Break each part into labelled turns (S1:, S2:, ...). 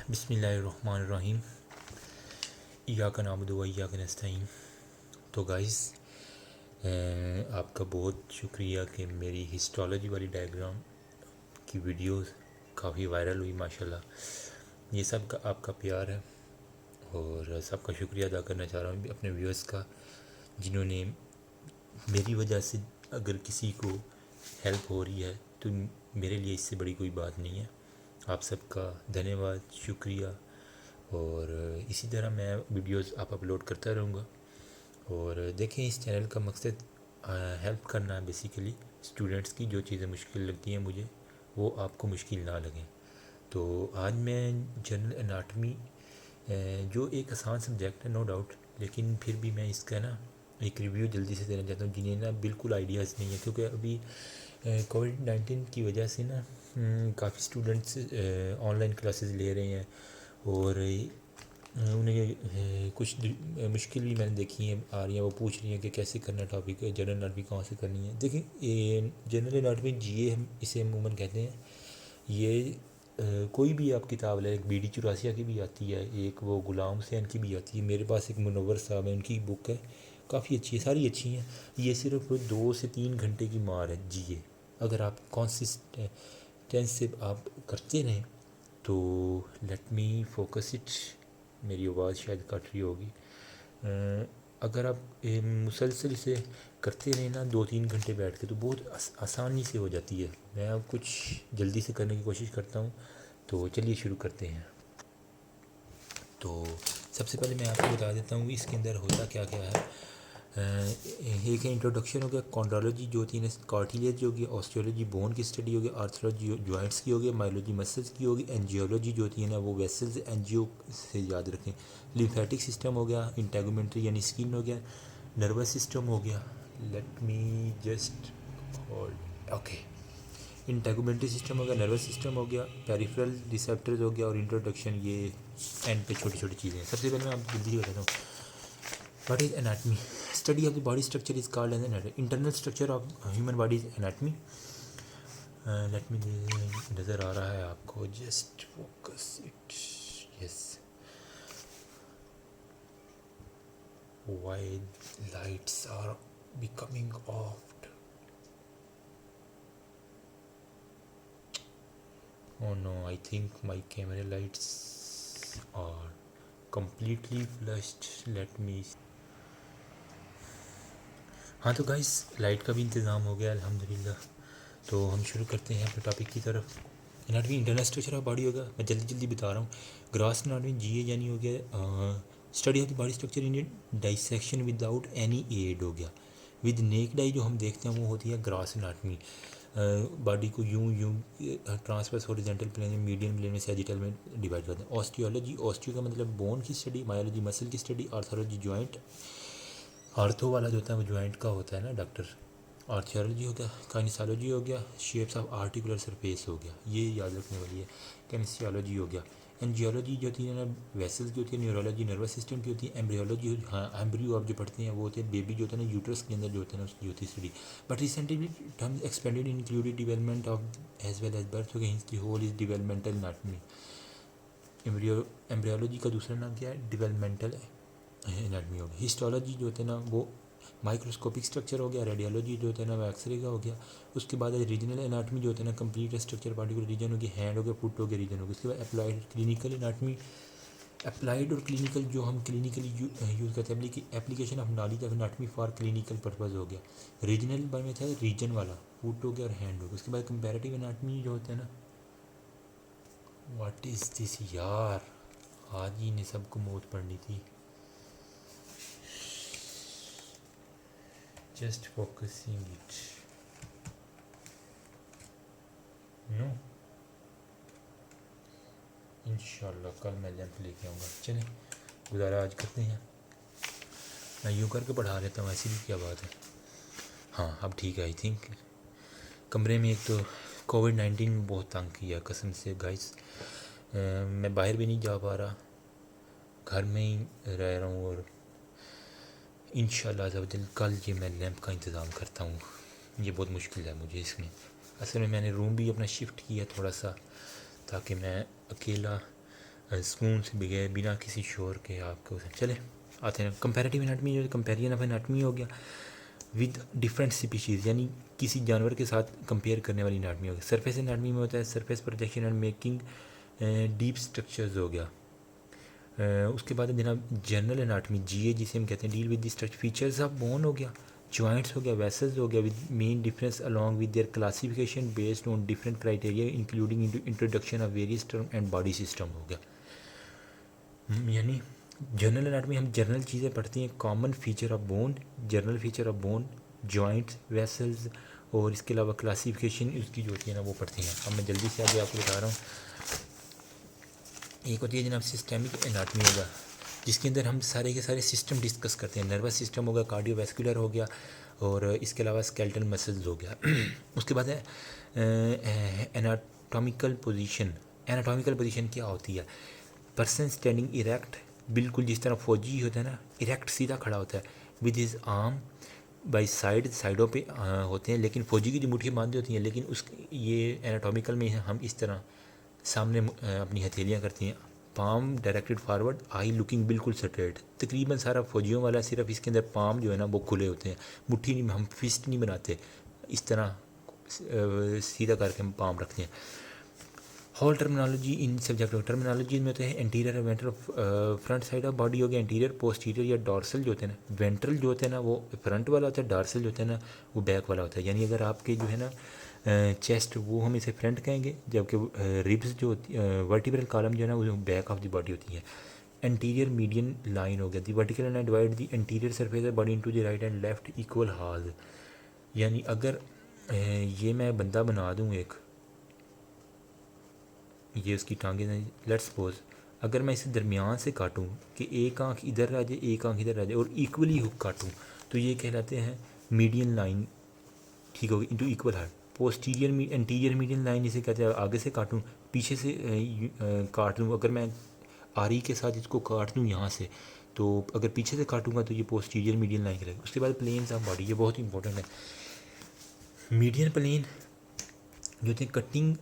S1: बिस्मिल्लाहिर्रहमानिर्रहीम। इय्याका नअबुदु व इय्याका नस्तईन। तो गाइस, आपका बहुत शुक्रिया कि मेरी हिस्टोलॉजी वाली डायग्राम की वीडियोस काफ़ी वायरल हुई माशाल्लाह। ये सब का आपका प्यार है और सबका शुक्रिया अदा करना चाह रहा हूँ अपने व्यूअर्स का, जिन्होंने मेरी वजह से अगर किसी को हेल्प हो रही है तो मेरे लिए इससे बड़ी कोई बात नहीं है। आप सबका धन्यवाद, शुक्रिया। और इसी तरह मैं वीडियोस आप अपलोड करता रहूँगा। और देखें, इस चैनल का मकसद हेल्प करना है बेसिकली स्टूडेंट्स की। जो चीज़ें मुश्किल लगती हैं मुझे, वो आपको मुश्किल ना लगें। तो आज मैं जनरल एनाटमी, जो एक आसान सब्जेक्ट है नो डाउट, लेकिन फिर भी मैं इसका ना एक रिव्यू जल्दी से देना चाहता हूँ जिन्हें ना बिल्कुल आइडियाज़ नहीं है। क्योंकि अभी कोविड-19 की वजह से ना काफ़ी स्टूडेंट्स ऑनलाइन क्लासेस ले रहे हैं और उन्हें कुछ मुश्किल भी मैंने देखी हैं आ रही हैं। वो पूछ रही हैं कि कैसे करना है टॉपिक, जनरल एनाटमी कहाँ से करनी है। देखिए, जनरल एनाटमी जीए हम इसे अमूमन कहते हैं। ये कोई भी आप किताब ले, एक BD चौरासिया की भी आती है, एक वो गुलाम हुसैन की भी आती है, मेरे पास एक मुनव्वर साहब है उनकी बुक है, काफ़ी अच्छी है, सारी अच्छी हैं। ये सिर्फ 2 से 3 घंटे की मार है जीए। अगर आप कॉन्सिस्टेंस से आप करते रहें तो लेट मी फोकस इट। मेरी आवाज़ शायद कट रही होगी। अगर आप मुसलसल से करते रहें ना 2-3 घंटे बैठ के, तो बहुत आसानी से हो जाती है। मैं अब कुछ जल्दी से करने की कोशिश करता हूँ, तो चलिए शुरू करते हैं। तो सबसे पहले मैं आपको बता देता हूँ इसके अंदर होता क्या क्या है। एक इंट्रोडक्शन हो गया, कॉन्ड्रोलॉजी जो होती है, कार्टिलेज हो गया, ऑस्टियोलॉजी बोन की स्टडी हो गया, आर्थरोलॉजी जॉइंट्स की हो गया, मायोलॉजी मसल्स की होगी, एंजियोलॉजी जो होती है ना वो वेसल्स, एंजियो से याद रखें। लिम्फेटिक सिस्टम हो गया, इंटेगुमेंट्री यानी स्किन हो गया, नर्वस सिस्टम हो गया। Let me just hold, okay. Integumentary system हो गया, नर्वस सिस्टम हो गया, पेरिफेरल रिसेप्टर्स हो गया और इंट्रोडक्शन ये एंड पे छोटी छोटी चीज़ें हैं। सबसे पहले मैं आपको जल्दी बताता हूँ what is anatomy. Study of the body structure is called as anatomy. Internal structure of human body is anatomy. Let me, नज़र आ रहा है आपको, just focus it, yes. Why lights are becoming off? Oh no, I think my camera lights are completely flushed. Let me, हाँ तो guys, light का भी इंतज़ाम हो गया अल्हम्दुलिल्लाह। तो हम शुरू करते हैं अपने टॉपिक की तरफ। Anatomy internal structure of body होगा, मैं जल्दी जल्दी बता रहा हूँ। ग्रॉस एनाटमी जीए यानी हो गया study of the body structure in dissection without any ad हो गया। विद नेक्ड आई जो हम देखते हैं वो होती है ग्रॉस एनाटमी। बॉडी को यूं ट्रांसवर्स हॉरिजॉन्टल प्लेन में, मीडियन प्लेन में, सैजिटल में डिवाइड करते हैं। ऑस्टियोलॉजी, ऑस्टियो का मतलब बोन की स्टडी, मायोलॉजी मसल की स्टडी, आर्थोलॉजी जॉइंट, आर्थो वाला जो होता है वो जॉइंट का होता है ना डॉक्टर। आर्थियोलॉजी हो गया, काइनेसोलॉजी हो गया, शेप्स ऑफ आर्टिकुलर सरफेस हो गया, ये याद रखने वाली है। केमिस्ट्रियोलॉजी हो गया। एंजियोलॉजी जो होती है ना वेसल्स की होती है। न्यूरोलॉजी नर्वस सिस्टम की होती है। एम्ब्रियोलॉजी, हाँ एम्ब्रियो आप जो पढ़ते हैं वो होते हैं बेबी जो होता है ना यूट्रस के अंदर जो होता है ना उसकी होती है study. But recently terms expanded included development of as well as birth, the whole is developmental anatomy. Embryology का दूसरा नाम क्या है? डेवलपमेंटल एनाटमी हो गया। हिस्टोलॉजी जो होते हैं ना वो माइक्रोस्कोपिक स्ट्रक्चर हो गया। रेडियोलॉजी जो होता है ना वो एक्सरे का हो गया। उसके बाद रीजनल एनाटमी जो होता है ना कंप्लीट स्ट्रक्चर पार्टिकुलर रीजन हो गया, हैंड हो गया, फुट हो गया, रीजन हो गया। उसके बाद अप्लाइड क्लिनिकल एनाटमी। अप्लाइड और क्लिनिकल जो हम क्लिनिकली यूज़ करते हैं, application of knowledge of anatomy for clinical purpose हो गया। रीजनल बाय में था रीजन वाला, फुट हो गया और हैंड हो गया। उसके बाद कंपेरेटिव एनाटमी जो होता है ना, व्हाट इज़ दिस यार, आज ही ने सबको मौत पड़नी थी। Just focusing it. No. इंशाल्लाह कल मैं लैंप लेके आऊँगा। चलें, गुजारा आज करते हैं। मैं यूँ करके पढ़ा लेता हूँ, ऐसी भी क्या बात है। हाँ अब ठीक है आई थिंक। कमरे में एक तो कोविड-19 बहुत तंग किया कसम से गाइस। मैं बाहर भी नहीं जा पा रहा, घर में ही रह रहा हूँ। और इंशाल्लाह कल ये मैं लैंप का इंतज़ाम करता हूँ। ये बहुत मुश्किल है मुझे इसमें। असल में मैंने रूम भी अपना शिफ्ट किया थोड़ा सा, ताकि मैं अकेला सुकून से बगैर बिना किसी शोर के आपको चले आते हैं। कंपैरेटिव एनाटमी जो कंपेरिजन ऑफ एनाटमी हो गया विद डिफरेंट स्पीशीज़, यानी किसी जानवर के साथ कंपेयर करने वाली एनाटमी हो गई। सरफेस एनाटमी में होता है surface projection and making deep structures हो गया। उसके बाद जनाब जनरल एनाटमी जीए जिसे हम कहते हैं deal with the structure features of bone हो गया, जॉइंट्स हो गया, वेसल्स हो गया with main difference along with their classification based on different criteria including introduction of various term and body system हो गया। यानी जनरल एनाटमी हम जनरल चीज़ें पढ़ते हैं, common feature of bone, general feature of bone, joints, vessels और इसके अलावा क्लासिफिकेशन उसकी जो होती है ना वो पढ़ते हैं। अब मैं जल्दी से आगे आपको बता रहा हूँ। एक होती है जनाब सिस्टेमिक एनाटमी होगा जिसके अंदर हम सारे के सारे सिस्टम डिस्कस करते हैं। नर्वस सिस्टम होगा, कार्डियोवैस्कुलर हो गया और इसके अलावा स्केलेटल मसल्स हो गया। उसके बाद है एनाटॉमिकल पोजीशन। एनाटॉमिकल पोजीशन क्या होती है? पर्सन स्टैंडिंग इरेक्ट, बिल्कुल जिस तरह फौजी होता है ना, इरेक्ट सीधा खड़ा होता है, विद हिज आर्म बाई साइडों पे होते हैं, लेकिन फौजी की जो मुट्ठी बांधी होती हैं, लेकिन उस ये एनाटॉमिकल में हम इस तरह सामने अपनी हथेलियाँ करती हैं, palm directed forward, I looking बिल्कुल स्ट्रेट। तकरीबन सारा फौजियों वाला, सिर्फ इसके अंदर पाम जो है ना वो खुले होते हैं, मुट्ठी नहीं, हम फिस्ट नहीं बनाते, इस तरह सीधा करके हम पाम रखते हैं। Whole terminology in subject terminology में होते हैं anterior ventral front side of body हो गया, इंटीरियर पोस्टीरियर या डॉर्सल जो होते हैं ना, वेंट्रल जो होते हैं ना वो फ्रंट वाला होता है, डॉर्सल जो होता है ना वो बैक वाला होता है। यानी अगर आपके जो है ना चेस्ट वो हम इसे फ्रंट कहेंगे, जबकि रिब्स जो होती वर्टिब्रल कॉलम जो है ना वो बैक ऑफ द बॉडी होती है। एंटीरियर मीडियन लाइन हो गया, the vertical line divide the anterior surface of body into the right and left equal half. यानी अगर ये मैं बंदा बना दूँ एक, ये उसकी टांगें, लेट्स सपोज अगर मैं इसे दरमियान से काटूं कि एक आंख इधर आ जाए एक आंख इधर आ जाए और इक्वली हुक काटूं तो ये कहलाते हैं मीडियन लाइन, ठीक होगी, into equal heart. Posterior anterior median line इसे कहते हैं, आगे से काटूं पीछे से काट लूँ, अगर मैं आरी के साथ इसको काट दूँ यहाँ से, तो अगर पीछे से काटूंगा तो ये पोस्टीरियर मीडियन लाइन करेगा। उसके बाद प्लेन्स ऑफ बॉडी, ये बहुत इंपॉर्टेंट है। मीडियन प्लेन जो थे cutting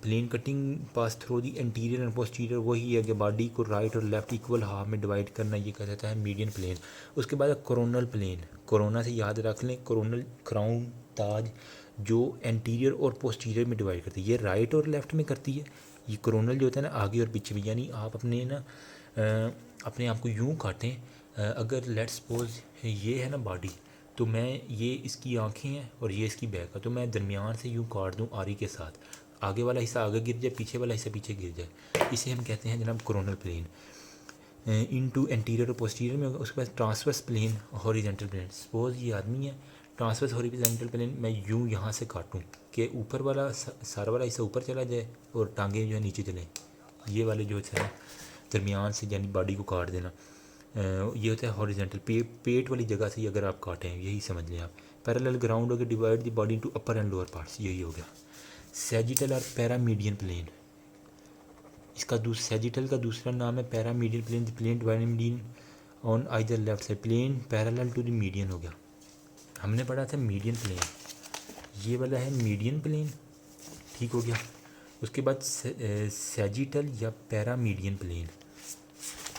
S1: plane cutting pass through the anterior and posterior, वही है कि बॉडी को राइट और लेफ्ट इक्वल हाफ में डिवाइड करना, ये कहा जाता है मीडियन प्लेन। उसके बाद कोरोनल प्लेन, कोरोना से याद रख लें, कोरोनल क्राउन ताज जो एंटीरियर और पोस्टीरियर में डिवाइड करती है, ये राइट और लेफ्ट में करती है। ये कोरोनल जो होता है ना आगे और पीछे में, यानी आप अपने ना अपने आप को यूँ काटें, अगर लेट्स सपोज ये है ना बॉडी, तो मैं ये इसकी आंखें हैं और ये इसकी बैक है, तो मैं दरमियान से यूँ काट दूँ आरी के साथ, आगे वाला हिस्सा आगे गिर जाए, पीछे वाला हिस्सा पीछे गिर जाए, इसे हम कहते हैं जनाब कोरोनल प्लेन। इनटू एंटीरियर और पोस्टीरियर में होगा। उसके बाद transverse plane, horizontal plane, suppose ये आदमी है, ट्रांसवर्स हॉरिजॉन्टल प्लेन मैं यूँ यहाँ से काटूँ कि ऊपर वाला सारा वाला हिस्सा ऊपर चला जाए और टांगें जो है नीचे चलें, ये वाले जो है दरमियान से यानी बॉडी को काट देना, ये होता है हॉरिजॉन्टल। पेट वाली जगह से अगर आप काटें, यही समझ लें आप। पैरेलल ग्राउंड हो गया, divide the body into upper and lower parts, यही हो गया। सैजिटल और पैरामीडियन प्लेन, इसका सैजिटल का दूसरा नाम है paramedian plane, the plane divide median on either left side, plane parallel to the median हो गया। हमने पढ़ा था मीडियन प्लेन, ये वाला है मीडियन प्लेन, ठीक हो गया। उसके बाद सैजिटल या पैरामीडियन प्लेन,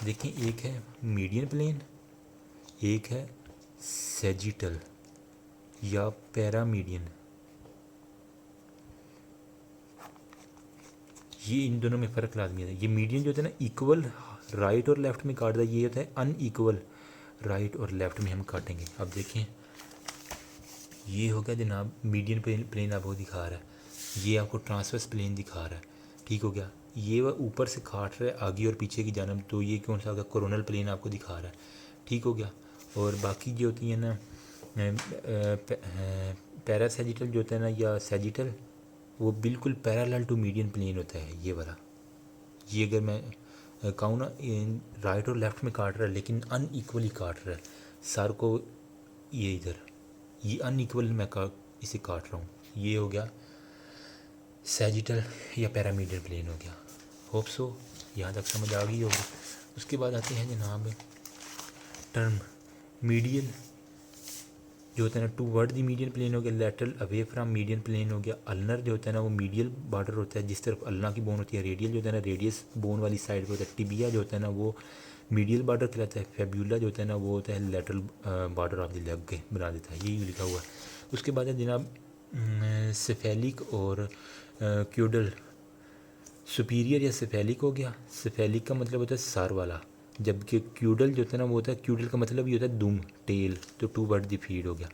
S1: देखें एक है मीडियन प्लेन, एक है सैजिटल या पैरामीडियन। ये इन दोनों में फ़र्क लाजमी है। ये मीडियन जो होता है ना इक्वल राइट और लेफ्ट में काट रहा है, ये होता है अनइक्वल राइट और लेफ्ट में हम काटेंगे। अब देखें ये हो गया जनाब मीडियन प्लेन आपको दिखा रहा है, ये आपको ट्रांसवर्स प्लेन दिखा रहा है, ठीक हो गया। ये वह ऊपर से काट रहा है आगे और पीछे की जानब, तो ये कौन सा होगा, कोरोनल प्लेन आपको दिखा रहा है, ठीक हो गया। और बाकी जो होती है ना पैरासैजिटल जो होता है ना या सैजिटल, वो बिल्कुल पैरेलल टू मीडियन प्लेन होता है ये वाला। ये अगर मैं कहूँ ना राइट और लेफ्ट में काट रहा है लेकिन अनइक्वली काट रहा है सर को, ये इधर ये अनइक्वल मैं इसे काट रहा हूँ, ये हो गया सैजिटल या पैरामीडियन प्लेन हो गया। होप सो यहाँ तक समझ आ गई होगी। उसके बाद आते हैं जनाब टर्म मीडियल जो होता है ना टूवर्ड दी मीडियन प्लेन हो गया, lateral away from median plane हो गया। अल्नर जो होता है ना वो मीडियल बॉर्डर होता है जिस तरफ अल्ना की बोन होती है। रेडियल जो होता है ना रेडियस बोन वाली साइड पे होता है। टिबिया जो होता है ना वो मीडियल बॉर्डर कहलाता है। फेब्यूला जो होता है ना वो होता है lateral border of the leg के बना देता है, यही लिखा हुआ है। उसके बाद है जनाब सेफेलिक और क्यूडल। सुपीरियर या सेफेलिक हो गया, सेफेलिक का मतलब होता है सर वाला, जबकि क्यूडल जो होता है ना वो होता है, क्यूडल का मतलब ये होता है दुम, टेल, तो टू वर्ड दी फीड हो गया।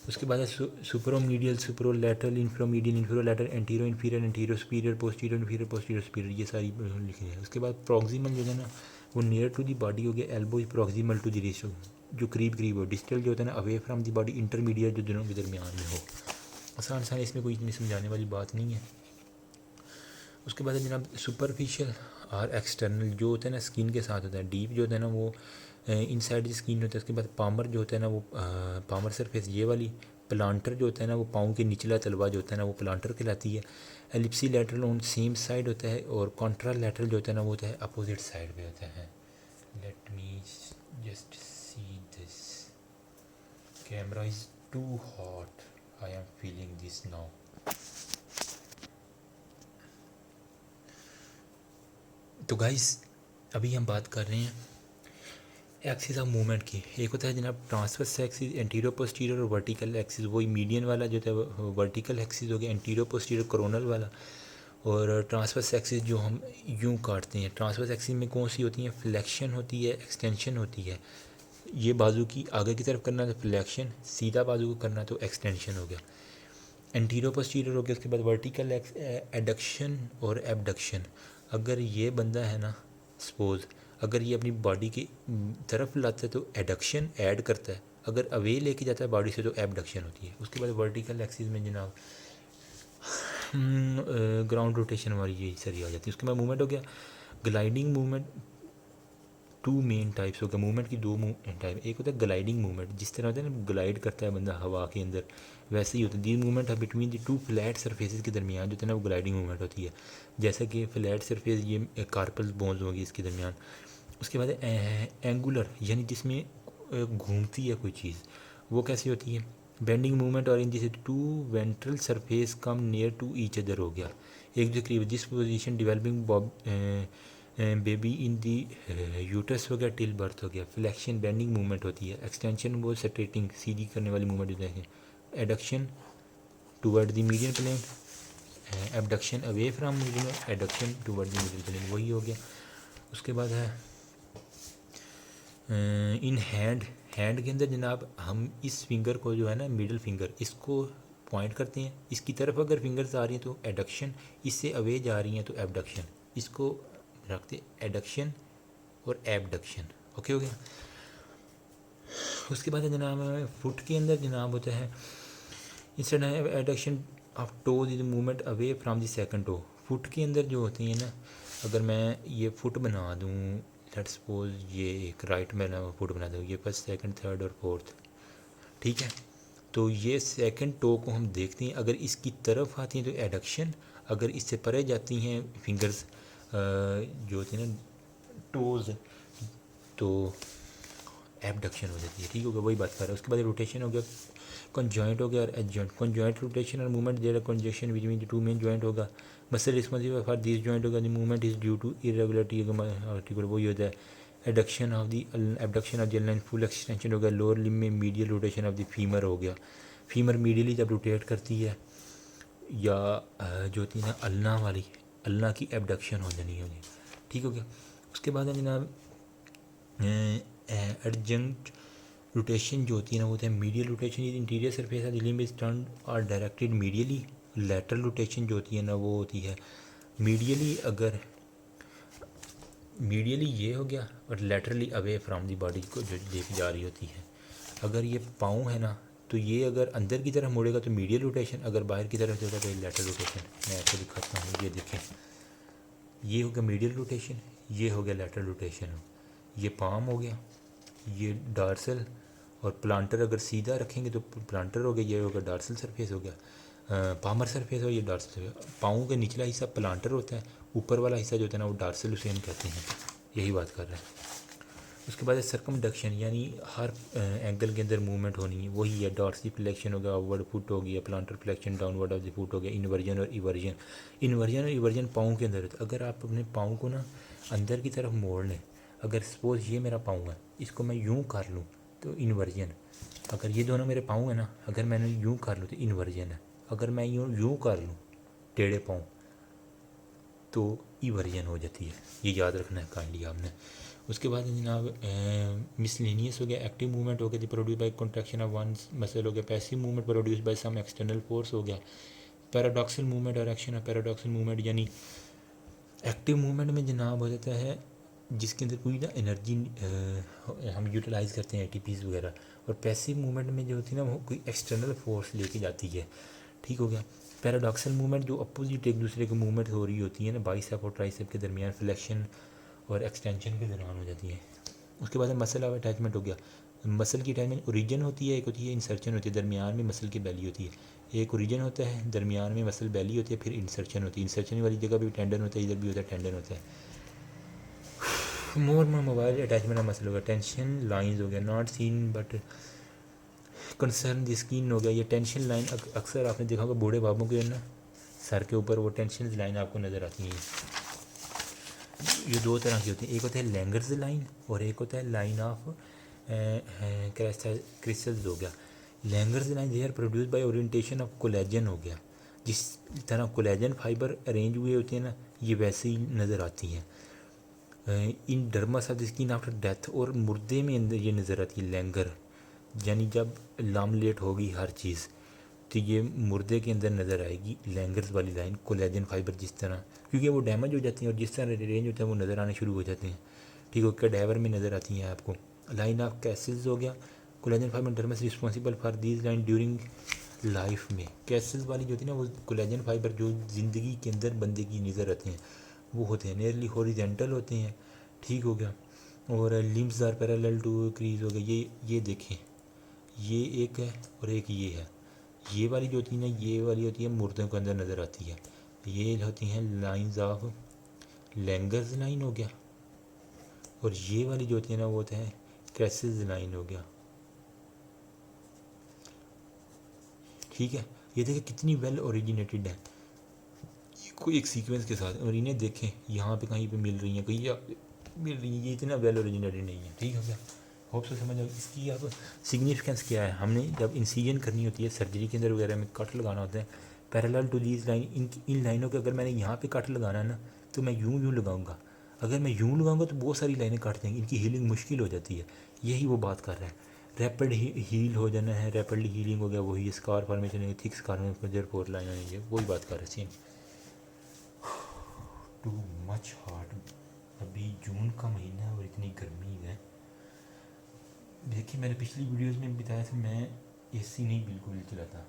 S1: उसके बाद है superomedial, superolateral, inferomedial, inferolateral, antero inferior, antero superior, posterior inferior, posterior superior, ये सारी लिखी है। उसके बाद प्रॉक्सिमल जो है ना वो नियर टू दी बॉडी हो गया। Elbow is proximal to the wrist, जो करीब करीब हो। डिस्टल जो होता है ना away from the body, intermediate जो दोनों के दरमियान में हो। आसान आसान, इसमें कोई इतनी समझाने वाली बात नहीं है। उसके बाद है जनाब सुपरफिशियल और एक्सटर्नल, जो होता है ना स्किन के साथ होता है। डीप जो होता है ना वो इनसाइड स्किन होता है। उसके बाद पामर जो होता है ना वो पामर सरफेस ये वाली। प्लांटर जो होता है ना वो पाँव के निचला तलवा जो होता है ना वो प्लांटर कहलाती है। एलिप्सी लैटरल ऑन सेम साइड होता है, और कॉन्ट्रा लैटरल जो होता है ना वो होता है अपोजिट साइड पे होता है। Let me just see this, camera is too hot, I am feeling this now. तो गाइस अभी हम बात कर रहे हैं एक्सिस ऑफ मूवमेंट की। एक होता है जनाब ट्रांसवर्स एक्सिस, एंटीरियर पोस्टीरियर, और वर्टिकल एक्सिस। वही मीडियन वाला जो था वर्टिकल एक्सिस हो गया, एंटीरियर पोस्टीरियर कोरोनल वाला। और ट्रांसवर्स एक्सिस जो हम यूं काटते हैं, ट्रांसवर्स एक्सिस में कौन सी होती है, फ्लेक्शन होती है, एक्सटेंशन होती है। ये बाजू की आगे की तरफ करना तो फ्लेक्शन, सीधा बाजू को करना तो एक्सटेंशन हो गया। एंटीरियर पोस्टीरियर हो गया। उसके बाद वर्टिकल एडक्शन और एबडक्शन। अगर ये बंदा है ना सपोज, अगर ये अपनी बॉडी की तरफ लाता है तो एडक्शन ऐड करता है, अगर अवे लेके जाता है बॉडी से तो एबडक्शन होती है। उसके बाद वर्टिकल एक्सिस में जनाब ग्राउंड रोटेशन हमारी यही सारी आ जाती है। उसके बाद मूवमेंट हो गया gliding movement. Two main types हो गया मूवमेंट की, दो टाइप। एक होता है ग्लाइडिंग मूवमेंट, जिस तरह होता है ना ग्लाइड करता है बंदा हवा के अंदर, वैसे ही होता है। दी मूवमेंट है between the to flat surfaces के दरमियान जो होता है ना वो ग्लाइडिंग मूवमेंट होती है। जैसा कि फ्लैट सरफेस ये कार्पल बोन्स होगी इसके दरमियान। उसके बाद एंगुलर, यानी जिसमें घूमती है कोई चीज़, वो कैसी होती है, बेंडिंग मूवमेंट। और इन जैसे two ventral surface come near to each other हो गया, एक जो करीब। जिस position developing baby in the uterus हो गया, टिल बर्थ हो गया। फ्लैक्शन बेंडिंग मूवमेंट होती है। एक्सटेंशन वो स्ट्रेटिंग सीधी करने वाली मूवमेंट होती है। Adduction toward the median plane, abduction away from median, adduction toward the median plane, वही हो गया। उसके बाद है इन हैंड, हैंड के अंदर जनाब हम इस फिंगर को जो है ना मिडिल फिंगर, इसको पॉइंट करते हैं। इसकी तरफ अगर फिंगर्स आ रही हैं तो एडक्शन, इससे अवे जा रही हैं तो एबडक्शन। इसको रखते एडक्शन और एबडक्शन, ओके हो गया। उसके बाद जनाब फुट के अंदर जनाब होता है instead adduction of toes is movement away from the second toe. Foot के अंदर जो होती है ना, अगर मैं ये फुट बना दूँ, लेट्स सपोज ये एक राइट में ना फुट बना दूँ, ये फर्स्ट सेकंड थर्ड और फोर्थ, ठीक है। तो ये सेकंड टो को हम देखते हैं, अगर इसकी तरफ आती हैं तो एडक्शन, अगर इससे परे जाती हैं फिंगर्स जो होती हैं ना टोज, तो एबडक्शन हो जाती है, ठीक हो गया, वही बात कर रहा है। उसके बाद रोटेशन हो गया, कंजॉइंट हो गया और एडजॉइंट। कंजॉइंट रोटेशन और movement there conjunction between the two main joint होगा। Muscle responsible for this joint होगा, the movement is due to irregularity articular, वही होता है। Adduction of the abduction of the line, full extension हो गया। Lower limb में medial rotation of the femur हो गया। फीमर मीडियली जब रोटेट करती है, या जो होती है ना अल्ना वाली, अल्ना की एबडक्शन हो जानी होगी, ठीक हो गया। उसके बाद है जनाब एडजंक्ट रोटेशन जो होती है ना वो होता है medial rotation, is interior surface of the limb is turn और डायरेक्टेड मीडियली। लैटरल रोटेशन जो होती है ना वो होती है मीडियली, अगर मीडियली ये हो गया और laterally away from the body को जो लेके जा रही होती है। अगर ये पाँव है ना तो ये अगर अंदर की तरफ मुड़ेगा तो मीडियल रोटेशन, अगर बाहर की तरफ जाएगा तो लैटरल रोटेशन। मैं आपको दिखाता हूँ, ये देखें, ये हो गया मीडियल रोटेशन, ये हो गया लैटरल रोटेशन। ये पाम हो गया, ये डार्सल, और प्लांटर अगर सीधा रखेंगे तो प्लांटर हो गया, ये होगा डार्सल सरफेस हो गया, पामर सरफेस हो, ये डार्सल सरफेस। पाँव का निचला हिस्सा प्लांटर होता है, ऊपर वाला हिस्सा जो होता है ना वो डार्सल उसे हम कहते हैं, यही बात कर रहे हैं। उसके बाद सर्कमडक्शन, यानी हर एंगल के अंदर मूवमेंट होनी है, वही है। डॉर्सिफ्लेक्शन हो गया, अपवर्ड फुट हो गया, planter flexion downward of the foot हो गया, इन्वर्जन और इवर्जन। इन्वर्जन और इवर्जन पाँव के अंदर होता है। अगर आप अपने पाँव को ना अंदर की तरफ मोड़ लें, अगर सपोज ये मेरा पाँव है, इसको मैं यूँ कर लूँ तो इन्वर्जन। अगर ये दोनों मेरे पाँव है ना, अगर मैंने यूँ कर लूँ तो इन्वर्जन है। अगर मैं यूँ कर लूँ टेढ़े पाँव तो इवर्जन हो जाती है। ये याद रखना है काइंडली आपने। उसके बाद जनाब मिसलेनियस हो गया, एक्टिव मूवमेंट हो गया, the produce by contraction of one muscle हो गया, passive movement produce by some external force हो गया, पैराडॉक्सल मूवमेंट और एक्शन ऑफ पैराडॉक्सल मूवमेंट। यानी एक्टिव मूवमेंट में जनाब हो जाता है जिसके अंदर कोई ना एनर्जी हम यूटिलाइज़ करते हैं एटीपीज़ वगैरह, और पैसिव मूवमेंट में जो होती है ना वो कोई एक्सटर्नल फोर्स लेके जाती है। ठीक हो गया। पैराडॉक्सल मूवमेंट जो अपोजिट एक दूसरे की मूवमेंट हो रही होती है ना, बाइसेप और ट्राइसेप के दरमियान फ्लेक्शन और एक्सटेंशन के दौरान हो जाती है। उसके बाद मसल ऑफ अटैचमेंट हो गया। मसल की अटैचमेंट ओरिजिन होती है, एक होती है इंसर्शन होती है, दरमियान में मसल की बैली होती है। एक ओरिजिन होता है, दरमियान में मसल बैली होती है, फिर इंसर्शन होती है। इंसर्शन वाली जगह भी टेंडन होता है, इधर भी होता है टेंडन होता है। मोर मोबाइल अटैचमेंट ऑफ मसल हो गया। टेंशन लाइंस हो गया, not seen but concern the skin हो गया। ये टेंशन लाइन अक्सर आपने देखा होगा बूढ़े बाबों के ना सर के ऊपर वो टेंशन लाइन आपको नज़र आती है। ये दो तरह की होती है, एक होता है लैंगर्स लाइन और एक होता है लाइन ऑफ क्रिस्टल्स हो गया। Langer's line they are produce by orientation of collagen हो गया। जिस तरह कोलेजन फाइबर अरेंज हुए होते हैं ना, ये वैसे ही नज़र आती हैं in dermis of the skin after death, और मुर्दे में अंदर ये नज़र आती है लैंगर। यानी जब लामलेट होगी हर चीज़ तो ये मुर्दे के अंदर नज़र आएगी लैंगर्स वाली लाइन, कोलेजन फाइबर जिस तरह, क्योंकि वो डैमेज हो जाती हैं और जिस तरह रेंज होता है वो नज़र आने शुरू हो जाते हैं। ठीक है, कैडेवर में नज़र आती हैं आपको। लाइन ऑफ कैसल्स हो गया। Collagen fibre dermis responsible for these line during life में। कैसल्स वाली जो होती है ना, वो कोलेजन फाइबर जो ज़िंदगी के अंदर बंदे की नज़र आते हैं वो होते हैं, नियरली हॉरिजेंटल होते हैं। ठीक हो गया। और limbs are parallel to crease हो गया। ये देखें, ये एक है और एक ये है। ये वाली जो होती है ना, ये वाली होती है मुर्दों के अंदर नज़र आती है। ये होती हैं लाइंस ऑफ लैंगर्स लाइन हो गया, और ये वाली जो होती है ना वो होता है क्रैसेस लाइन हो गया। ठीक है, ये देखें कितनी वेल ओरिजिनेटेड है कोई एक सीक्वेंस के साथ, और इन्हें देखें यहाँ पे कहीं पे मिल रही हैं, कहीं मिल रही है, ये इतना वेल ओरिजिनेटेड नहीं है। ठीक हो गया, होप से समझ आओ। इसकी अब सिग्निफिकेंस क्या है। हमने जब इंसीजन करनी होती है सर्जरी के अंदर वगैरह में कट लगाना होता है, पैरेलल टू दीज लाइन, इन लाइनों के अगर मैंने यहाँ पे कट लगाना है ना तो मैं यूँ लगाऊंगा। अगर मैं यूँ लगाऊंगा तो बहुत सारी लाइनें काट जाएंगी, इनकी हीलिंग मुश्किल हो जाती है। यही वो बात कर रहा है। रैपिड हील हो जाना है, रैपिडली हीलिंग हो गया, वही स्कार फॉर्मेशन है, थिक स्कार में 4 लाइन है, वही बात कर रहे हैं। Too much hard. अभी जून का महीना है और इतनी गर्मी है। देखिए मैंने पिछली वीडियोस में बताया था मैं एसी नहीं बिल्कुल चलाता,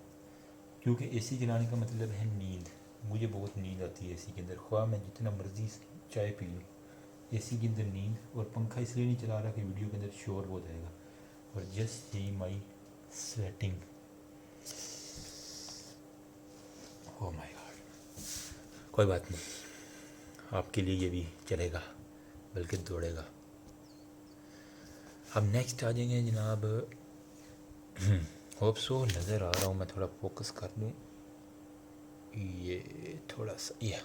S1: क्योंकि एसी चलाने का मतलब है नींद। मुझे बहुत नींद आती है एसी के अंदर, ख्वाह मैं जितना मर्जी चाय पी लूँ, एसी के अंदर नींद। और पंखा इसलिए नहीं चला रहा कि वीडियो के अंदर शोर बहुत आएगा। और just see my sweating, oh my God. कोई बात नहीं, आपके लिए ये भी चलेगा, बल्कि दौड़ेगा। अब नेक्स्ट आ जाएंगे जनाब, होप सो नज़र आ रहा हूँ, मैं थोड़ा फोकस कर दूँ, ये थोड़ा सा ये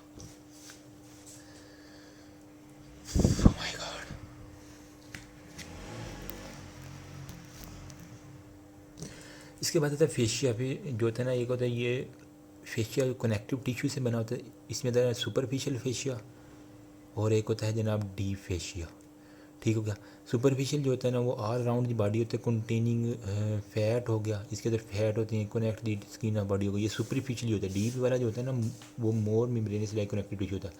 S1: ओह माय गॉड। इसके बाद होता है फेशिया। भी जो होता है ना, एक होता है ये फेशियल कनेक्टिव टिश्यू से बना होता है, इसमें होता है सुपरफिशियल फेशिया, और एक होता है जनाब डीप फेशिया। ठीक हो गया। सुपरफिशियल जो होता है ना वो ऑल राउंड दी बॉडी होता है, कंटेनिंग फैट हो गया, इसके अंदर फैट होती हैं, connect the skin of body हो गई, ये सुपरफिशियल होता है। डीप वाला जो होता है ना वो मोर मेम्ब्रेनस लाइक कनेक्टिव टिश्यू होता है,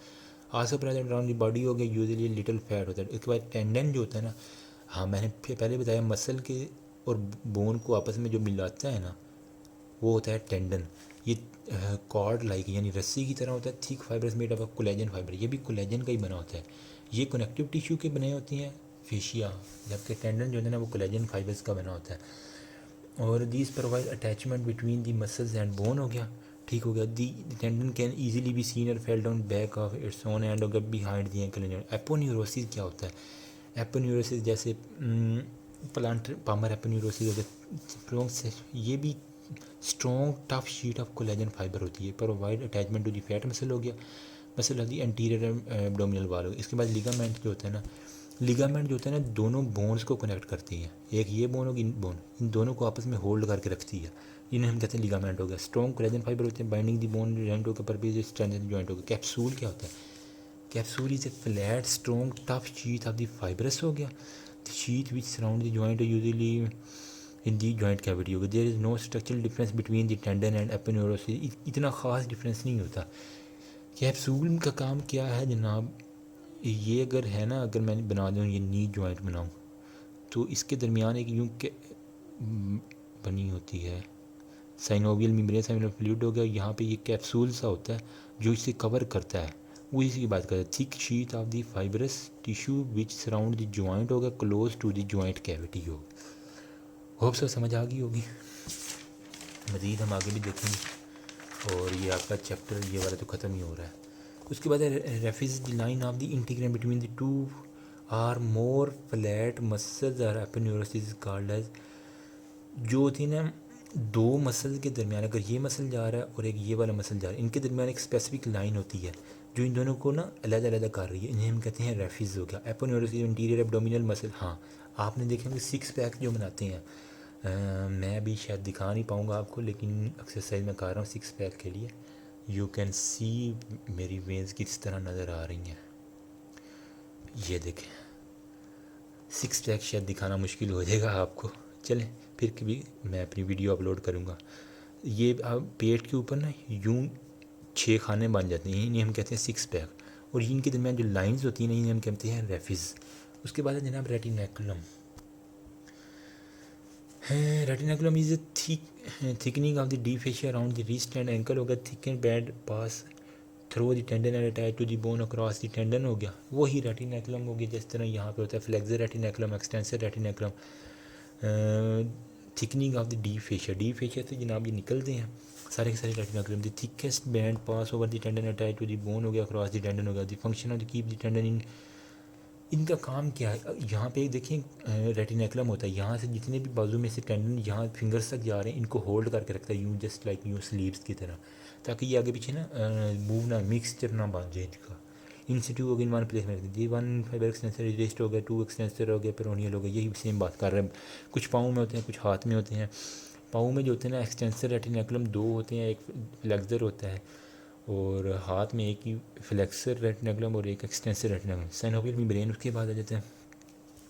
S1: also present around the body हो गया, यूजुअली लिटिल फैट होता है। इसके बाद टेंडन जो होता है ना, हाँ मैंने पहले बताया मसल के और बोन को आपस में जो मिलाता है ना वो होता है टेंडन। ये कॉर्ड लाइक यानी रस्सी की तरह होता है, thick fibres made of collagen fibre, ये भी कोलेजन का ही बना होता है। ये कनेक्टिव टिश्यू के बने होती हैं फेशिया, जबकि टेंडन जो है ना वो कोलेजन फाइबर्स का बना होता है। और these provide attachment between the muscles and bone हो गया। ठीक हो गया। The tendon can easily be seen और fell down back of its own end हो गया बिहाइंड दी एंकल। एपोन्यूरोसिस क्या होता है, एपोन्यूरोसिस जैसे प्लांट पामर एपोन्यूरोसिस हो गया, ये भी strong tough sheet of collagen fibre होती है, provide attachment to the fat muscle हो गया, मसल होती है एंटीरियर एब्डोमिनल वाल हो गया। इसके बाद लिगामेंट जो होता है ना, लिगामेंट जो होता है ना दोनों बोन्स को कनेक्ट करती है, एक ये बोन होगी बोन, इन दोनों को आपस में होल्ड करके रखती है, इन्हें हम कहते हैं लिगामेंट हो गया। स्ट्रॉन्ग कोलेजन फाइबर होते हैं बाइंडिंग दी बोन जॉइंट होकर परपीज स्ट्रेंथन जॉइंट हो गया। कैप्सूल क्या होता है, capsule is a flat strong tough sheet of the fibrous हो गया, the sheet which surround the joint usually in the joint cavity होगी। There is no structural difference between the tendon and aponeurosis, इतना ख़ास difference नहीं होता। Capsule का काम क्या है जनाब, ये अगर है ना, अगर मैं बना दूँ ये नी जॉइंट बनाऊँ तो इसके दरमियान एक यूँ के बनी होती है साइनोवियल मेम्ब्रेन, साइनोवियल फ्लूइड हो गया, यहाँ पे ये कैप्सूल सा होता है जो इसे कवर करता है, वो इसी की बात करते हैं। Thick sheet of the fibrous tissue which surround the joint होगा close to the joint cavity हो। होप सो समझ आ गई होगी, मज़ीद हम आगे भी देखेंगे। और ये आपका चैप्टर ये वाला तो ख़त्म ही हो रहा है। उसके बाद raphe is the line of the integument between the two or more flat muscles or aponeurosis called as, जो थी ना दो मसल के दरमियान, अगर ये मसल जा रहा है और एक ये वाला मसल जा रहा है, इनके दरमियान एक स्पेसिफिक लाइन होती है जो इन दोनों को ना अलग-अलग कर रही है, इन्हें हम कहते हैं रेफिज हो गया। एपोन्यूरोसिस इंटीरियर एब्डोमिनल मसल, हाँ आपने देखे होंगे सिक्स पैक जो बनाते हैं, मैं अभी शायद दिखा नहीं पाऊँगा आपको, लेकिन एक्सरसाइज मैं कर रहा हूँ सिक्स पैक के लिए। यू कैन सी मेरी वेज किस तरह नज़र आ रही हैं, ये देखें। सिक्स पैक शायद दिखाना मुश्किल हो जाएगा आपको, चलें फिर कभी मैं अपनी वीडियो अपलोड करूँगा। ये पेट के ऊपर ना यूँ 6 खाने बन जाते हैं, इन्हें हम कहते हैं सिक्स पैक, और इनके दरमियान जो लाइंस होती हैं ना इन्हें हम कहते हैं रेफिज। उसके बाद है जनाब retinaculum. Retinaculum is a thickening of the deep fascia around the wrist and ankle हो गया, thick and band pass through the tendon and attach to the bone across the tendon हो गया, वही रेटिनेकुलम हो गया। जिस तरह यहाँ पे होता है flexor retinaculum, extensor retinaculum, thickening of the deep fascia से जनाब ये निकलते हैं सारे के सारे retinaculum. The thickest band pass over the tendon attach to the bone हो गया, अक्रॉस द टेंडन हो गया। The function of the keep the tendon in, इनका काम क्या है, यहाँ पे देखिए रेटिनेकुलम होता है, यहाँ से जितने भी बाजू में से टेंडन यहाँ फिंगर्स तक जा रहे हैं इनको होल्ड करके रखता है यूँ, जस्ट लाइक यूँ स्लीव्स की तरह, ताकि ये आगे पीछे ना मूव ना, मिक्सचर ना बन जाए इनका। इनसे टू हो गई वन प्लेस में रख दी, वन फाइबर एक्सटेंसर रेस्ट हो गया, टू एक्सटेंसर हो गया, पेरोनियल हो गया, यही सेम बात कर रहे हैं। कुछ पाँव में होते हैं, कुछ हाथ में होते हैं। पाँव में जो होते हैं ना एक्सटेंसर रेटिनेकुलम दो होते हैं, एक फ्लेक्सर होता है और हाथ में एक ही फ्लेक्सर रेटिनेकुलम और एक एक्सटेंसर रेटिनेकुलम। साइनोवियल मेम्ब्रेन उसके बाद आ जाते हैं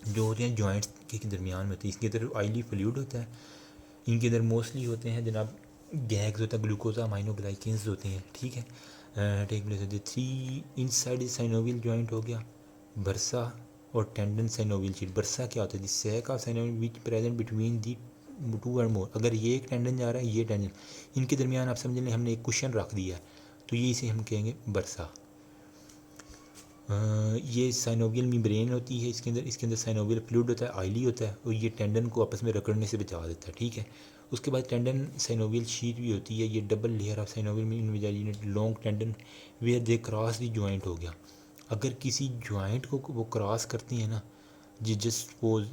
S1: जो होते हैं जॉइंट्स के दरमियान में होती है, इसके अंदर ऑयली फ्लूइड होता है, इनके अंदर मोस्टली होते हैं जनाब गैग्स होता है, ग्लूकोज अमाइनोग्लाइकेंस होते हैं, ठीक है। टेक प्लेस होती है थ्री इनसाइड साइनोवियल जॉइंट हो गया, बर्सा और टेंडन साइनोवियल शीट। बर्सा क्या होता है, the sac of synovial which present between the two और मोर, अगर ये एक टेंडन जा रहा है ये टेंडन, इनके दरमियान आप समझ लें हमने एक कुशन रख दिया है तो ये इसे हम कहेंगे बर्सा। ये साइनोवियल मेम्ब्रेन होती है इसके अंदर साइनोवियल फ्लूइड होता है, ऑयली होता है और ये टेंडन को आपस में रगड़ने से बचा देता है, ठीक है। उसके बाद टेंडन साइनोवियल शीट भी होती है, ये double layer of synovial long tendon where they cross the joint हो गया। अगर किसी जॉइंट को वो क्रॉस करती है ना जी जस्ट सपोज,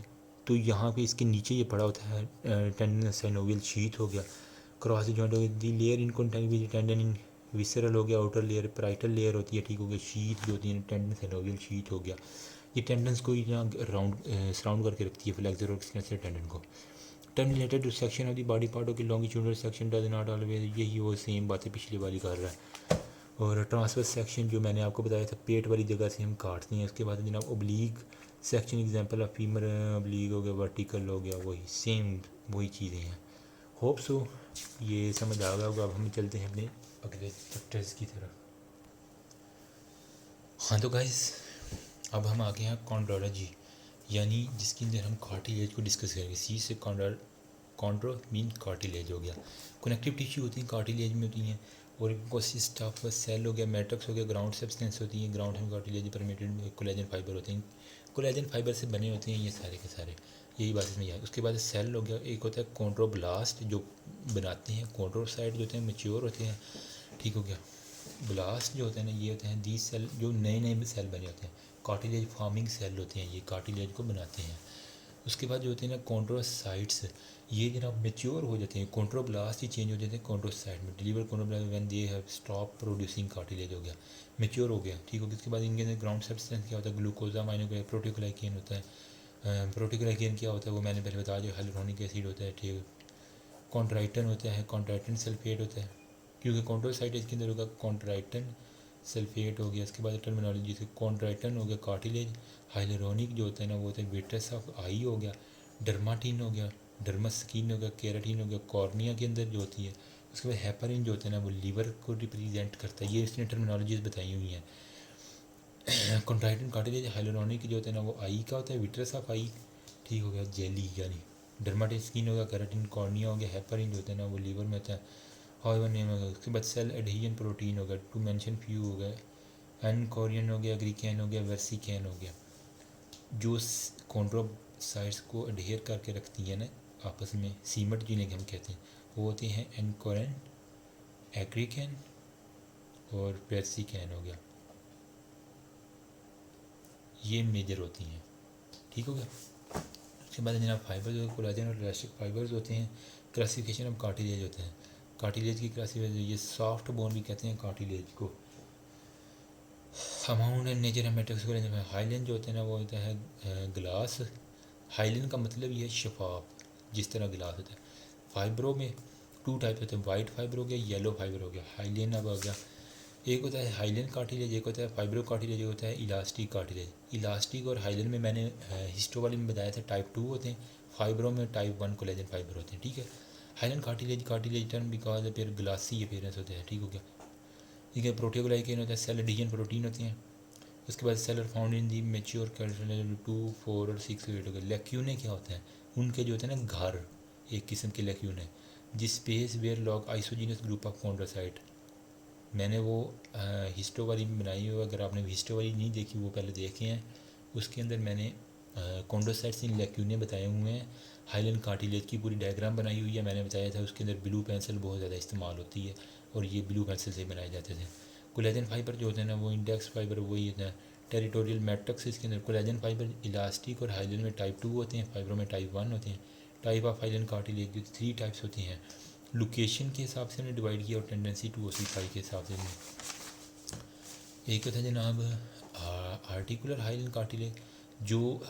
S1: तो यहाँ पे इसके नीचे ये पड़ा होता है टेंडन साइनोवियल शीट हो गया, क्रॉस दी जॉइंट हो गया। The layer in contact with tendon in visceral हो गया, आउटर लेयर पैराइटल लेयर होती है, ठीक हो गया। शीट जो होती है टेंडन साइनोवियल शीट हो गया, ये टेंडन्स को यहाँ राउंड सराउंड करके रखती है फ्लेक्सर और एक्सटेंसर टेंडन को। Terminated section of the body part हो गया, longitudinal section does not always, यही वो सेम बातें पिछली वाली कर रहा है। और ट्रांसवर्स सेक्शन जो मैंने आपको बताया था पेट वाली जगह से हम काटते हैं। उसके बाद जनाब oblique section example of femur oblique हो गया, वर्टिकल हो गया, वही सेम वही चीज़ें हैं। होप सो ये समझ आ गया होगा। अब हम चलते हैं अपने अगले चैप्टर्स की तरफ। हाँ तो गाइस अब हम आ गए हैं कॉन्ड्रोलॉजी, यानी जिसके अंदर हम कार्टिलेज को डिस्कस करेंगे। सी से कॉन्ड्रो मीन कार्टिलेज हो गया। कनेक्टिव टिश्यू होती हैं कार्टिलेज में होती हैं, और कंसिस्ट ऑफ सेल हो गया, मैट्रिक्स हो गया, ग्राउंड सब्सटेंस होती हैं, ग्राउंड हम कार्टिलेज परमिटेड कोलेजन फाइबर होते हैं, कोलेजन फाइबर से बने होते हैं ये सारे के सारे, यही बात इसमें याद। उसके बाद सेल हो गया, एक होता है कॉन्ड्रोब्लास्ट जो बनाते हैं, कॉन्ड्रोसाइट जो होते हैं मेच्योर होते हैं, ठीक हो गया। ब्लास्ट जो होते हैं ना, ये होते हैं दी सेल, जो नए नए सेल बने होते हैं, कार्टिलेज फार्मिंग सेल होते हैं, ये कार्टिलेज को बनाते हैं। उसके बाद जो होते हैं ना कॉन्ड्रोसाइट्स, ये जनाब मेच्योर हो जाते हैं, कॉन्ट्रोब्लास्ट ही चेंज हो जाते हैं कॉन्ड्रोसाइट में, deliver chondroblast when they have stop producing cartilage हो गया, मेच्योर हो गया, ठीक हो गया। उसके बाद इनके अंदर ग्राउंड सब्सटेंस क्या होता है, ग्लूकोजा माइनो प्रोटीग्लाइकेन होता है। प्रोटीग्लाइकेन क्या होता है वो मैंने पहले बताया, जो हाइलुरोनिक एसिड होता है, ठीक। कॉन्ट्राइटन होता है, कॉन्ट्राइटन सल्फेट होता है, क्योंकि कॉन्ट्रोसाइट इसके अंदर होगा, कॉन्ट्राइटन सल्फेट हो गया। इसके बाद टर्मिनोलॉजी से कॉन्ट्राइटन हो गया कार्टिलेज, हाइलुरोनिक जो होता है ना वो होता है विट्रस ऑफ आई हो गया, डर्माटिन हो गया, डर्मस स्किन हो गया, केराटिन हो गया, कॉर्निया के अंदर जो होती है। उसके बाद हेपरिन जो होता है ना वो लीवर को रिप्रेजेंट करता है, ये इसने टर्मिनोलॉजीज बताई हुई हैं। कॉन्ट्राइटन कार्टिलेज हाइलुरोनिक जो होता है ना वो आई का होता है, विट्रस ऑफ आई, ठीक हो गया, जेली यानी डर्माटिन स्किन हो गया, केराटिन कॉर्निया हो गया, हेपरिन जो होता है ना वो लीवर में होता है, हाइवर नेम हो गया। उसके बाद सेल एडहेजन प्रोटीन हो गया, टू मेंशन फ्यू हो गया, एन कोरियन हो गया, ग्रीकैन हो गया, वर्सिकैन हो गया। जो कॉन्ट्रोसाइट्स को एडहेयर करके रखती है ना आपस में, सीमट जिन्हें हम कहते हैं, वो होते हैं एनकोरन, एग्रीकैन और वर्सिकैन हो गया, ये मेजर होती हैं, ठीक हो गया। उसके बाद जनाब फाइबर जो कोलाजन और इलास्टिक फाइबर्स होते हैं, क्लासिफिकेशन ऑफ कार्टिलेज होते हैं, कार्टिलेज की क्लासिफिकेशन, ये सॉफ्ट बोन भी कहते हैं कार्टिलेज को। Amount and nature and matrix को हाइलिन जो होते हैं ना वो होता है ग्लास, हाइलिन का मतलब ये है शफाफ, जिस तरह गिलास होता है। फाइब्रो में टू टाइप होते हैं, वाइट फाइबर हो गया, येलो फाइबर हो गया, हाइलिन अब हो गया। एक होता है हाइलिन कार्टिलेज, एक होता है फाइब्रो कार्टिलेज, एक होता है इलास्टिक कार्टिलेज। इलास्टिक और हाइलिन में मैंने हिस्टो वाली में बताया था टाइप 2 होते हैं, फाइब्रो में टाइप 1 कोलेजन फाइबर होते हैं, ठीक है। हाइलिन कार्टिलेज टर्म बिकॉज फिर ग्लासी अपीयरेंस होते हैं, ठीक हो गया। ठीक है, प्रोटीओग्लाइकेन होता है, सेल एडिशन प्रोटीन होते हैं। उसके बाद cell are found in the mature calcium 2, 4 और 6 8 हो गए। लेक्यूने क्या होते हैं, उनके जो होते हैं ना घर, एक किस्म के लेक्यूने, जिस स्पेस वेयर लॉग आइसोजीनियस ग्रुप ऑफ कॉन्ड्रोसाइट। मैंने वो हिस्टो वाली बनाई हुई, अगर आपने हिस्टो वाली नहीं देखी वो पहले देखे हैं, उसके अंदर मैंने कॉन्ड्रोसाइट्स इन लेक्यूने बताए हुए हैं। हाइलन कार्टिलेज की पूरी डायग्राम बनाई हुई है, मैंने बताया था उसके अंदर ब्लू पेंसिल बहुत ज़्यादा इस्तेमाल होती है और ये ब्लू पेंसिल से बनाए जाते थे। कोलेजन फाइबर जो होते हैं ना वो इंडेक्स फाइबर वही होता है, टेरिटोरियल मैट्रिक्स इसके अंदर। कोलेजन फाइबर इलास्टिक और हाइलन में टाइप 2 होते हैं, फाइबर में टाइप 1 होते हैं। टाइप ऑफ हाइलन कार्टिलेज की 3 टाइप्स होती हैं, लोकेशन के हिसाब से हमने डिवाइड किया और टेंडेंसी टू ओसीफाई के हिसाब से। एक होता है जनाब आर्टिकुलर हाइलन कार्टिलेज, जो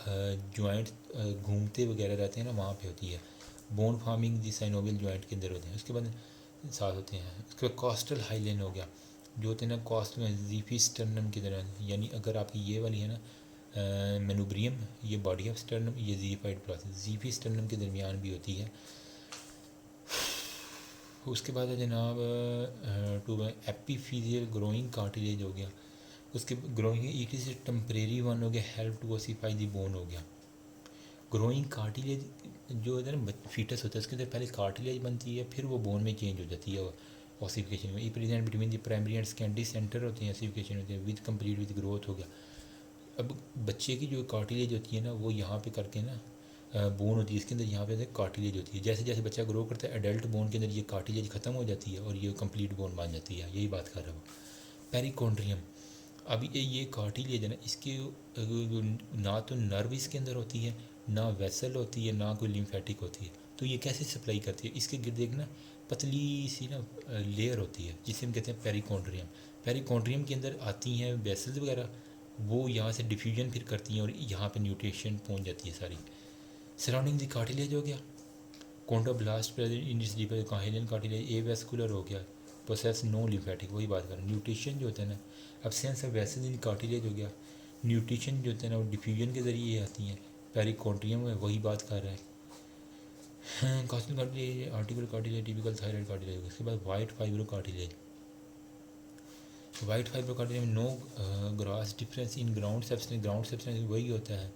S1: जॉइंट घूमते वगैरह रहते हैं ना वहाँ पे होती है, बोन फार्मिंग दी साइनोवियल जॉइंट के अंदर होते हैं। उसके बाद साथ होते हैं, उसके बाद कॉस्टल हाइलन हो गया, जो होते हैं ना कॉस्ट में जीफी स्टर्नम की तरह, यानी अगर आपकी ये वाली है ना मेनुब्रियम, ये बॉडी ऑफ स्टर्नम, ये जीफाइड प्रोसेस जीफी स्टर्नम के दरमियान भी होती है। उसके बाद है जनाब टू एपीफिजियल ग्रोइंग कार्टिलेज हो गया। उसके growing it is temporary one हो गया, हेल्प टू ओसीफाई दी बोन हो गया। ग्रोइंग कार्टिलेज जो है ना फीटस होता है उसके अंदर पहले कार्टिलेज बनती है, फिर वो बोन में चेंज हो जाती है ओसिफिकेशन में। Present between the primary and secondary centre होते हैं, ओसिफिकेशन होती है विद कंप्लीट विद ग्रोथ हो गया। अब बच्चे की जो कार्टिलेज होती है ना वो यहाँ पे करके ना बोन होती है, इसके अंदर यहाँ पे कार्टिलेज होती है। जैसे जैसे बच्चा ग्रो करता है एडल्ट बोन के अंदर ये कार्टिलेज ख़त्म हो जाती है और ये कंप्लीट बोन बन जाती है, यही बात कर रहा हूँ। पेरिकोन्ड्रियम, अब ये कार्टिलेज है ना, इसके ना तो नर्व इसके अंदर होती है, ना वेसल होती है, ना कोई लिम्फेटिक होती है, तो ये कैसे सप्लाई करती है? इसके गिर्द एक ना पतली सी ना लेयर होती है जिसे हम कहते हैं पेरिकोन्ड्रियम। पेरिकोन्ड्रियम के अंदर आती हैं वेसल्स वगैरह, वो यहाँ से डिफ्यूजन फिर करती हैं और यहाँ पे न्यूट्रिशन पहुँच जाती है सारी। सराउंडिंग द कार्टिलेज हो गया, chondroblast present in this deeper hyaline cartilage a vascular हो गया, प्रोसेस नो लिम्फेटिक, वही बात कर रहे हैं। न्यूट्रिशन जो होता है ना, absence of vessels in cartilage हो गया, न्यूट्रिशन जो होता है ना वो डिफ्यूजन के ज़रिए आती हैं। पेरिकोन्ड्रियम में वही बात कर रहा है। Costal cartilage, articular cartilage, typical thyroid cartilage. उसके बाद white fibro cartilage, white fibro cartilage में no gross difference in ground substance, ground substance वही होता है।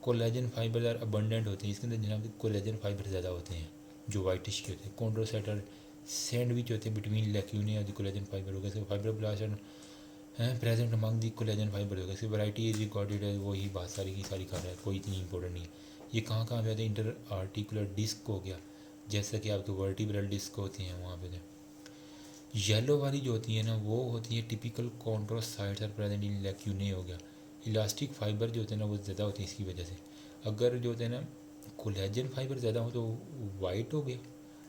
S1: कोलेजन फाइबर आर अबंडेंट होते हैं, इसके अंदर जनाब कोलेजन फाइबर ज़्यादा होते हैं जो वाइटिश के होते हैं। कॉन्ड्रोसाइट आर सैंडविच होते हैं बिटवीन लेक्यूने और द कोलेजन फाइबर हो गया। फाइब्रोब्लास्ट हैं present among the collagen fibre होगा। इसकी वैरायटी इज रिकॉर्डेड है, वही बात सारी की सारी कर रहा है, कोई इतनी इंपॉर्टेंट नहीं है। ये कहाँ कहाँ पे आते हैं, इंटर आर्टिकुलर डिस्क हो गया, जैसा कि आपके वर्टिब्रल डिस्क होते हैं वहाँ पे। येलो वाली जो होती है ना वो होती है टिपिकल कॉन्ट्रोसाइट्स आर प्रेजेंट इन लैक्यूने हो गया। इलास्टिक फाइबर जो होते हैं ना वो ज़्यादा होते हैं इसकी वजह से। अगर जो होते हैं ना कोलेजन फाइबर ज़्यादा हो तो वाइट हो गया,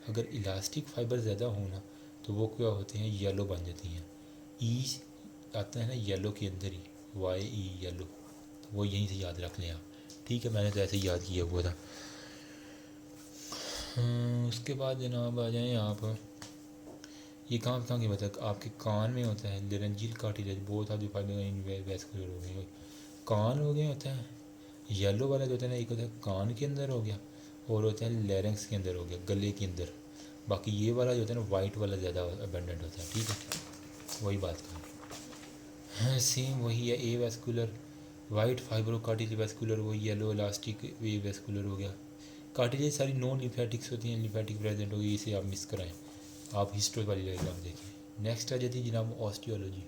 S1: अगर इलास्टिक फाइबर ज़्यादा हो ना तो वो क्या होते हैं येलो बन जाती हैं। ई आता है ना येलो के अंदर ही, वाई ई येलो, तो वो यहीं से याद रख लें आप। ठीक है, मैंने तो ऐसे ही याद किया हुआ था। उसके बाद जनाब आ जाएँ आप, ये कहाँ की मतलब आपके कान में होता है लेरेंजियल कार्टिलेज, बहुत आदि फाइबर वैस्कुलर हो गए, कान हो गया होता है। येलो वाला जो होता है ना एक होता है कान के अंदर हो गया, और होता है लेरेंक्स के अंदर हो गया, गले के अंदर। बाकी ये वाला जो होता है ना वाइट वाला ज़्यादा अबेंडेंट होता है। ठीक है, वही बात करें। हाँ सेम वही है, a vascular white fibro cartilage vascular, वो येलो इलास्टिक वे वैस्कुलर हो गया। कार्टिलेज सारी नॉन लिम्फेटिक्स होती हैं, लिम्फेटिक प्रेजेंट होगी, इसे आप मिस कराएं। आप हिस्ट्री वाली डायग्राम देखिए। नेक्स्ट आ जाती है जनाब ऑस्टियोलॉजी।